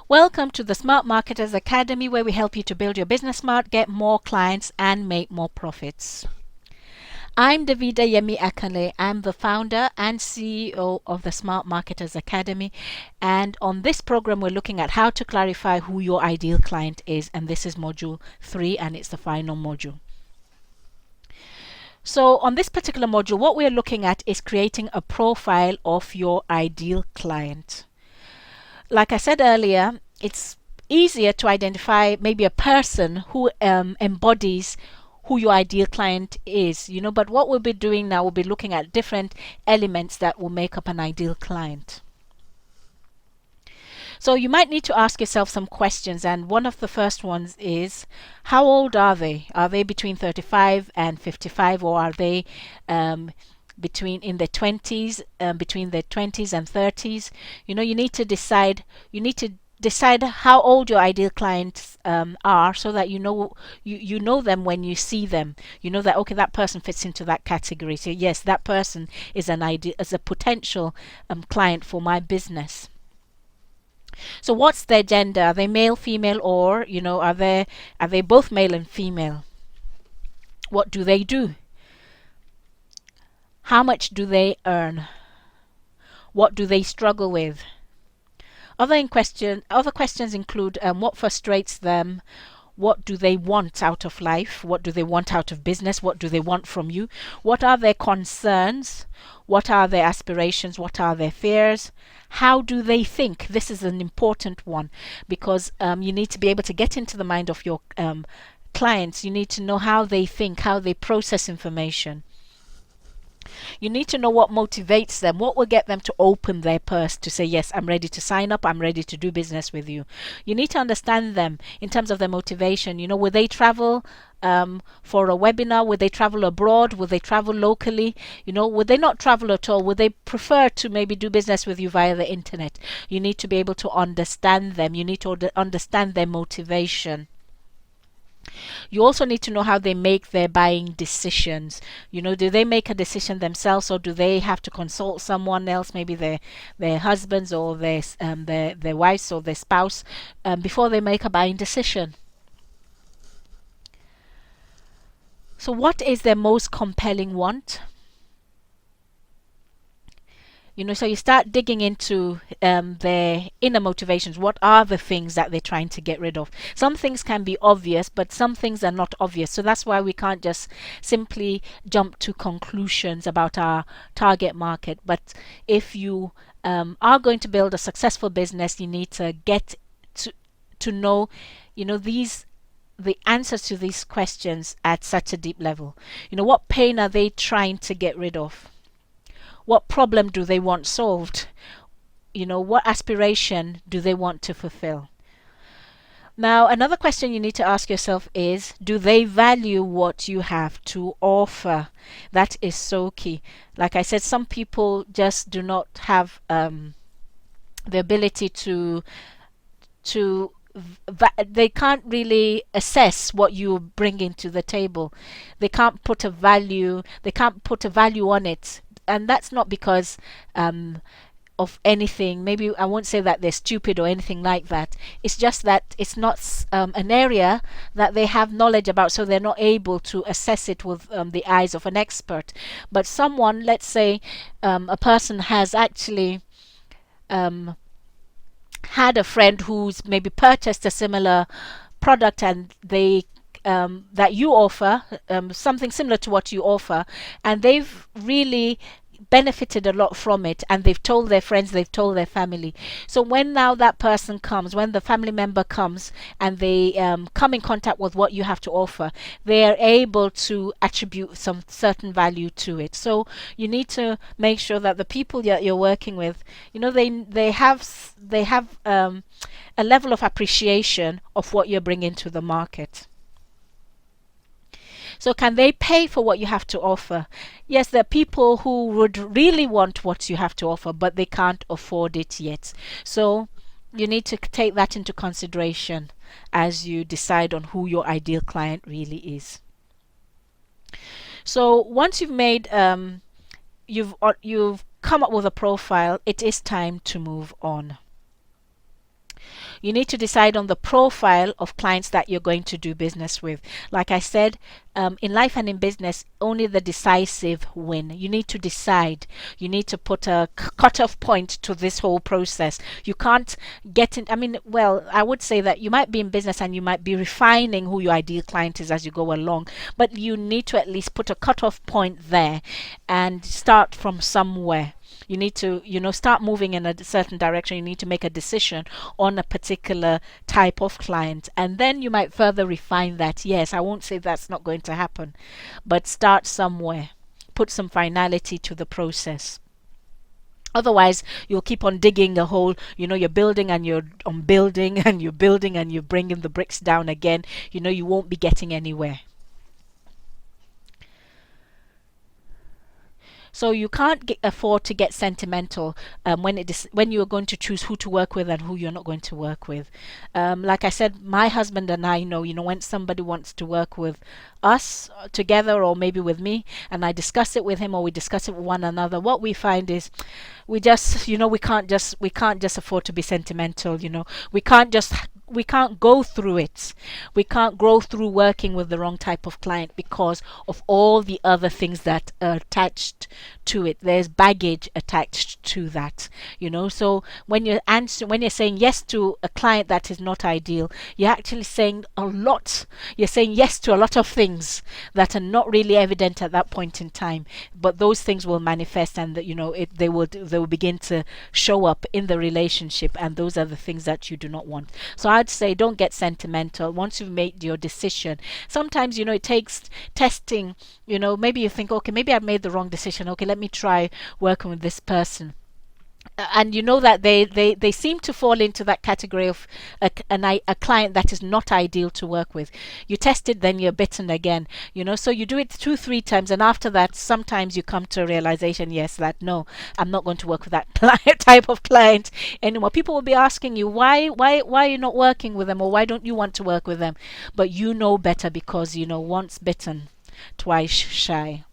Welcome to the Smart Marketers Academy, where we help you to build your business smart, get more clients, and make more profits. I'm Davida Yemi Akale. I'm the founder and CEO of the Smart Marketers Academy. And on this program, we're looking at how to clarify who your ideal client is. And this is module 3, and it's the final module. So on this particular module, what we're looking at is creating a profile of your ideal client. Like I said earlier, it's easier to identify maybe a person who embodies who your ideal client is, but what we'll be doing now, we'll be looking at different elements that will make up an ideal client. So you might need to ask yourself some questions, and one of the first ones is, how old are they? Are they between 35 and 55, or are they between their 20s and 30s? You need to decide how old your ideal clients are, so that you know them when you see them. You know that, okay, that person fits into that category. So yes, that person is a potential client for my business. So what's their gender? Are they male, female, or are they both male and female? What do they do? How much do they earn? What do they struggle with? Other questions include what frustrates them, what do they want out of life, what do they want out of business, what do they want from you, what are their concerns, what are their aspirations, what are their fears, how do they think. This is an important one, because you need to be able to get into the mind of your clients. You need to know how they think, how they process information. You need to know what motivates them, what will get them to open their purse to say, yes, I'm ready to sign up, I'm ready to do business with you. You need to understand them in terms of their motivation. Will they travel for a webinar? Would they travel abroad? Would they travel locally? Would they not travel at all? Would they prefer to maybe do business with you via the internet? You need to be able to understand them. You need to understand their motivation. You also need to know how they make their buying decisions. Do they make a decision themselves, or do they have to consult someone else, maybe their husbands or their wives or their spouse, before they make a buying decision? So what is their most compelling want? So you start digging into their inner motivations. What are the things that they're trying to get rid of? Some things can be obvious, but some things are not obvious. So that's why we can't just simply jump to conclusions about our target market. But if you are going to build a successful business, you need to get to know, the answers to these questions at such a deep level. What pain are they trying to get rid of? What problem do they want solved? What aspiration do they want to fulfill? Now, another question you need to ask yourself is, do they value what you have to offer? That is so key. Like I said, some people just do not have the ability they can't really assess what you bring into the table. They can't put a value on it. And that's not because of anything. Maybe I won't say that they're stupid or anything like that. It's just that it's not an area that they have knowledge about, so they're not able to assess it with the eyes of an expert. But someone, let's say a person has actually had a friend who's maybe purchased a similar product, and they that you offer something similar to what you offer, and they've really benefited a lot from it, and they've told their friends, they've told their family. So when now that person comes, when the family member comes and they come in contact with what you have to offer, they are able to attribute some certain value to it. So you need to make sure that the people that you're working with, they have a level of appreciation of what you're bringing to the market. So can they pay for what you have to offer? Yes, there are people who would really want what you have to offer, but they can't afford it yet. So you need to take that into consideration as you decide on who your ideal client really is. So once you've made you've come up with a profile, it is time to move on. You need to decide on the profile of clients that you're going to do business with. Like I said, in life and in business, only the decisive win. You need to decide. You need to put a cutoff point to this whole process. You can't get in. I mean, well, I would say that you might be in business and you might be refining who your ideal client is as you go along, but you need to at least put a cutoff point there and start from somewhere. You need to, start moving in a certain direction. You need to make a decision on a particular type of client, and then you might further refine that. Yes, I won't say that's not going to happen, but start somewhere. Put some finality to the process. Otherwise, you'll keep on digging a hole. You're building and you're on building and you're building and you're bringing the bricks down again. You won't be getting anywhere. So you can't afford to get sentimental when you're going to choose who to work with and who you're not going to work with. Like I said, my husband and I know, when somebody wants to work with us together or maybe with me, and I discuss it with him or we discuss it with one another, what we find is we just, we can't just afford to be sentimental. We can't just we can't go through it. We can't go through working with the wrong type of client because of all the other things that are attached to it. There's baggage attached to that, So when you're saying yes to a client that is not ideal, you're actually saying a lot. You're saying yes to a lot of things that are not really evident at that point in time, but those things will manifest, and they will begin to show up in the relationship, and those are the things that you do not want. So I'd say don't get sentimental once you've made your decision. Sometimes it takes testing. Maybe you think, okay, maybe I've made the wrong decision. Okay, let me try working with this person. And that they seem to fall into that category of a client that is not ideal to work with. You test it, then you're bitten again. So you do it 2-3 times, and after that sometimes you come to a realization, yes, that no, I'm not going to work with that type of client anymore. People will be asking you why are you not working with them, or why don't you want to work with them? But you know better, because once bitten, twice shy.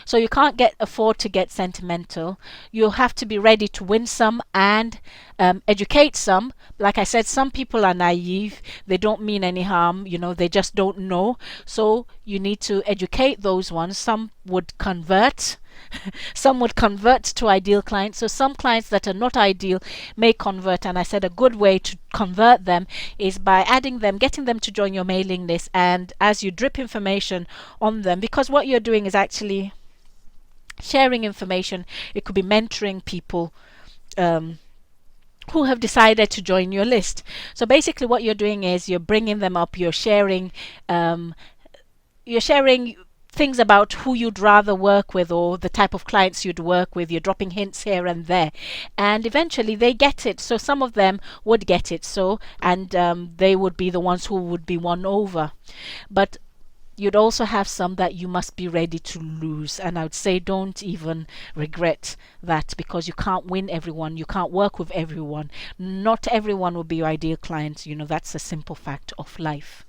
So you can't afford to get sentimental. You'll have to be ready to win some and educate some. Like I said, some people are naive. They don't mean any harm. They just don't know. So you need to educate those ones. Some would convert. Some would convert to ideal clients. So some clients that are not ideal may convert, and I said a good way to convert them is by adding them, getting them to join your mailing list, and as you drip information on them, because what you're doing is actually sharing information. It could be mentoring people who have decided to join your list. So basically what you're doing is you're bringing them up, you're sharing things about who you'd rather work with or the type of clients you'd work with. You're dropping hints here and there, and eventually they get it. So some of them would get it, and they would be the ones who would be won over. But you'd also have some that you must be ready to lose, and I would say don't even regret that, because you can't win everyone, you can't work with everyone. Not everyone will be your ideal client. That's a simple fact of life.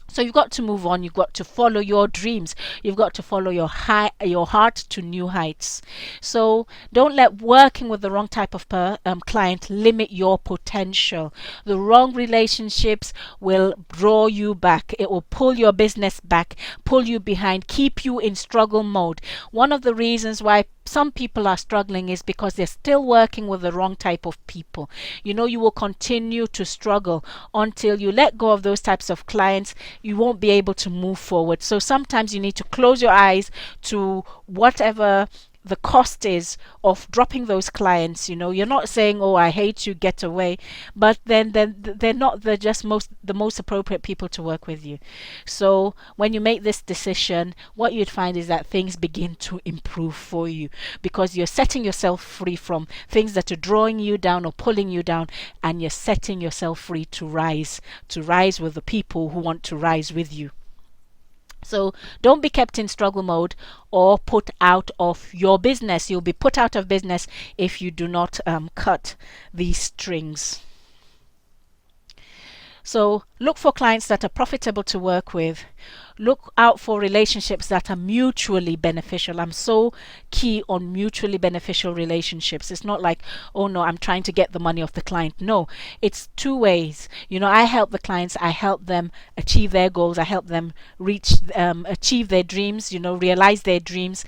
So you've got to move on. You've got to follow your dreams. You've got to follow your heart to new heights. So don't let working with the wrong type of client limit your potential. The wrong relationships will draw you back. It will pull your business back, pull you behind, keep you in struggle mode. One of the reasons why some people are struggling is because they're still working with the wrong type of people. You will continue to struggle until you let go of those types of clients. You won't be able to move forward. So sometimes you need to close your eyes to whatever the cost is of dropping those clients. You're not saying, oh, I hate you, get away, but then they're not the most appropriate people to work with you. So when you make this decision, what you'd find is that things begin to improve for you, because you're setting yourself free from things that are drawing you down or pulling you down, and you're setting yourself free to rise with the people who want to rise with you. So don't be kept in struggle mode or put out of your business. You'll be put out of business if you do not cut these strings. So Look for clients that are profitable to work with. Look out for relationships that are mutually beneficial. I'm so key on mutually beneficial relationships. It's not like, oh no, I'm trying to get the money off the client. No, it's two ways. I help the clients, I help them achieve their goals, I help them achieve their dreams, realize their dreams,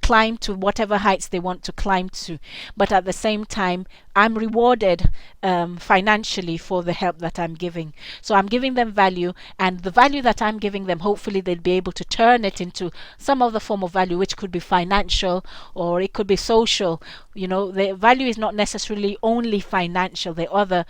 climb to whatever heights they want to climb to. But at the same time, I'm rewarded financially for the help that I'm giving. So I'm giving them value, and the value that I'm giving them, hopefully they'll be able to turn it into some other form of value, which could be financial or it could be social. The value is not necessarily only financial. There are other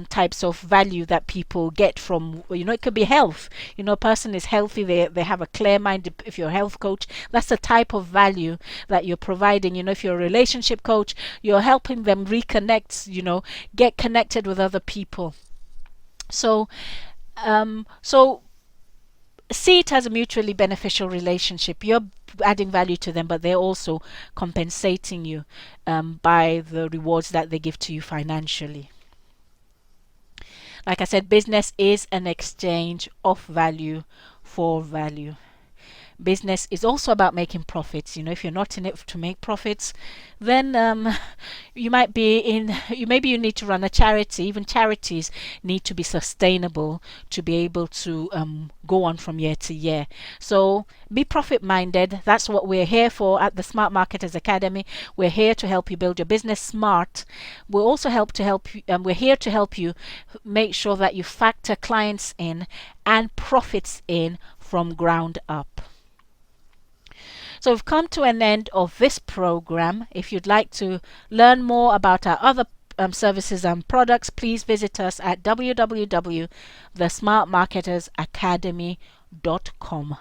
types of value that people get from, it could be health. A person is healthy, they have a clear mind. If you're a health coach, that's the type of value that you're providing. If you're a relationship coach, you're helping them reconnect, get connected with other people. So see it as a mutually beneficial relationship. You're adding value to them, but they're also compensating you by the rewards that they give to you financially. Like I said, business is an exchange of value for value. Business is also about making profits. If you're not in it to make profits, then maybe you need to run a charity. Even charities need to be sustainable to be able to go on from year to year. So be profit minded. That's what we're here for at the Smart Marketers Academy. We're here to help you build your business smart. We're also we're here to help you make sure that you factor clients in and profits in from ground up. So we've come to an end of this program. If you'd like to learn more about our other services and products, please visit us at www.thesmartmarketersacademy.com.